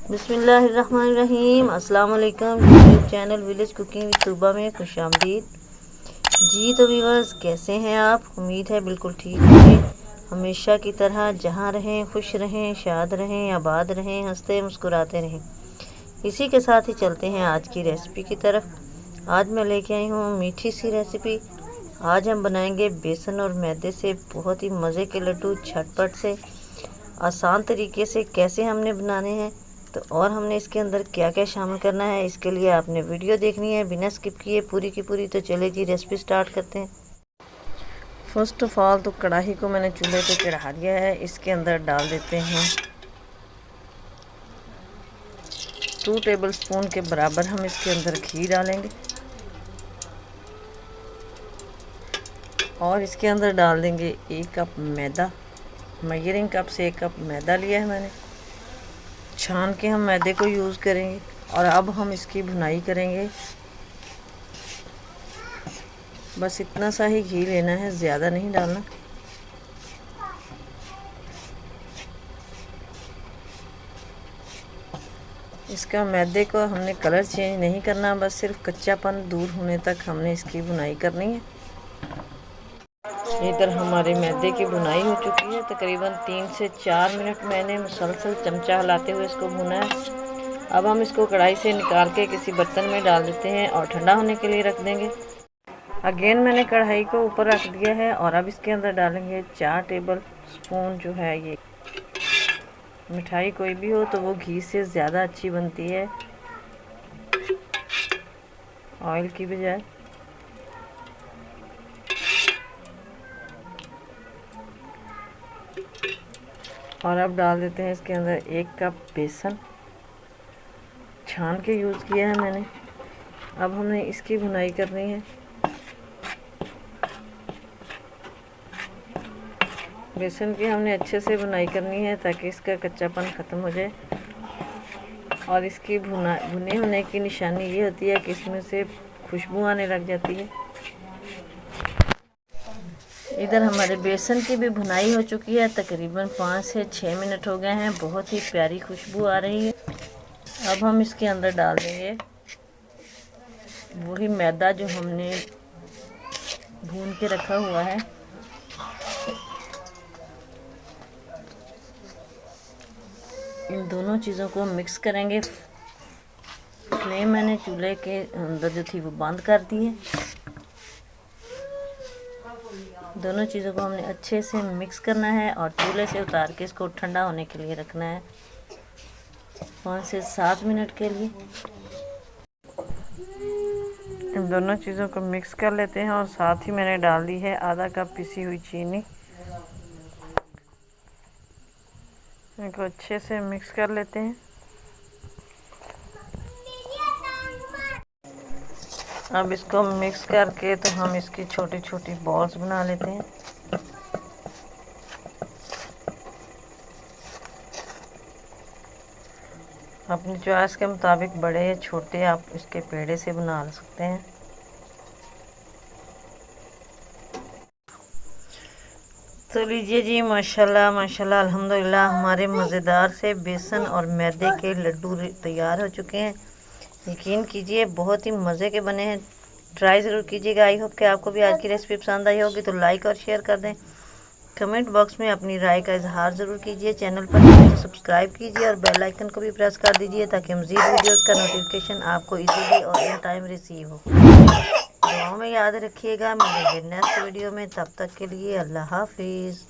बिस्मिल्लाहिर्रहमानिर्रहीम। अस्सलाम वालेकुम। YouTube channel village cooking with Tooba में खुशामदीद। जी तो व्यूअर्स, कैसे हैं आप? उम्मीद है बिल्कुल ठीक होंगे। हमेशा की तरह जहां रहें खुश रहें, शाद रहें, आबाद रहें, हंसते मुस्कुराते रहें। इसी के साथ ही चलते हैं आज की रेसिपी की तरफ। आज मैं लेके आई हूँ मीठी सी रेसिपी। आज हम बनाएंगे बेसन और मैदे से बहुत ही मज़े के लड्डू, झटपट से आसान तरीके से कैसे हमने बनाने हैं। तो और हमने इसके अंदर क्या क्या शामिल करना है, इसके लिए आपने वीडियो देखनी है बिना स्किप किए पूरी की पूरी। तो चले जी रेसिपी स्टार्ट करते हैं। फर्स्ट ऑफ ऑल तो कढ़ाई को मैंने चूल्हे पे चढ़ा दिया है। इसके अंदर डाल देते हैं 2 टेबलस्पून के बराबर हम इसके अंदर घी डालेंगे और इसके अंदर डाल देंगे 1 कप मैदा। मेजरिंग कप से 1 कप मैदा लिया है मैंने। छान के हम मैदे को यूज़ करेंगे और अब हम इसकी भुनाई करेंगे। बस इतना सा ही घी लेना है, ज़्यादा नहीं डालना। इसका मैदे को हमने कलर चेंज नहीं करना, बस सिर्फ कच्चापन दूर होने तक हमने इसकी भुनाई करनी है। इधर हमारे मैदे की भुनाई हो चुकी है। तकरीबन 3 से 4 मिनट मैंने मुसलसल चमचा हिलाते हुए इसको भुना है। अब हम इसको कढ़ाई से निकाल के किसी बर्तन में डाल देते हैं और ठंडा होने के लिए रख देंगे। अगेन मैंने कढ़ाई को ऊपर रख दिया है और अब इसके अंदर डालेंगे 4 टेबल स्पून जो है ये। मिठाई कोई भी हो तो वो घी से ज़्यादा अच्छी बनती है ऑयल की बजाय। और अब डाल देते हैं इसके अंदर 1 कप बेसन। छान के यूज़ किया है मैंने। अब हमने इसकी भुनाई करनी है। बेसन की हमने अच्छे से भुनाई करनी है ताकि इसका कच्चापन ख़त्म हो जाए। और इसकी भुने होने की निशानी ये होती है कि इसमें से खुशबू आने लग जाती है। इधर हमारे बेसन की भी भुनाई हो चुकी है। तकरीबन 5 से 6 मिनट हो गए हैं। बहुत ही प्यारी खुशबू आ रही है। अब हम इसके अंदर डाल देंगे वही मैदा जो हमने भून के रखा हुआ है। इन दोनों चीज़ों को मिक्स करेंगे। फ्लेम मैंने चूल्हे के अंदर जो थी वो बंद कर दी है। दोनों चीज़ों को हमने अच्छे से मिक्स करना है और चूल्हे से उतार के इसको ठंडा होने के लिए रखना है 5 से 7 मिनट के लिए। इन दोनों चीज़ों को मिक्स कर लेते हैं और साथ ही मैंने डाल दी है आधा कप पिसी हुई चीनी। इनको अच्छे से मिक्स कर लेते हैं। अब इसको मिक्स करके तो हम इसकी छोटी छोटी बॉल्स बना लेते हैं। अपनी चॉइस के मुताबिक बड़े या छोटे आप इसके पेड़े से बना सकते हैं। तो लीजिए जी, माशाल्लाह माशाल्लाह अल्हम्दुलिल्लाह, हमारे मज़ेदार से बेसन और मैदे के लड्डू तैयार हो चुके हैं। यकीन कीजिए बहुत ही मज़े के बने हैं। ट्राई ज़रूर कीजिएगा। आई होप कि आपको भी आज की रेसिपी पसंद आई होगी। तो लाइक और शेयर कर दें। कमेंट बॉक्स में अपनी राय का इजहार ज़रूर कीजिए। चैनल पर नए तो सब्सक्राइब कीजिए और बेल आइकन को भी प्रेस कर दीजिए ताकि मज़ीद वीडियोस का नोटिफिकेशन आपको इजीली और इन टाइम रिसीव हो। दुआओं में याद रखिएगा। मिलेंगे नेक्स्ट वीडियो में, तब तक के लिए अल्लाह हाफिज़।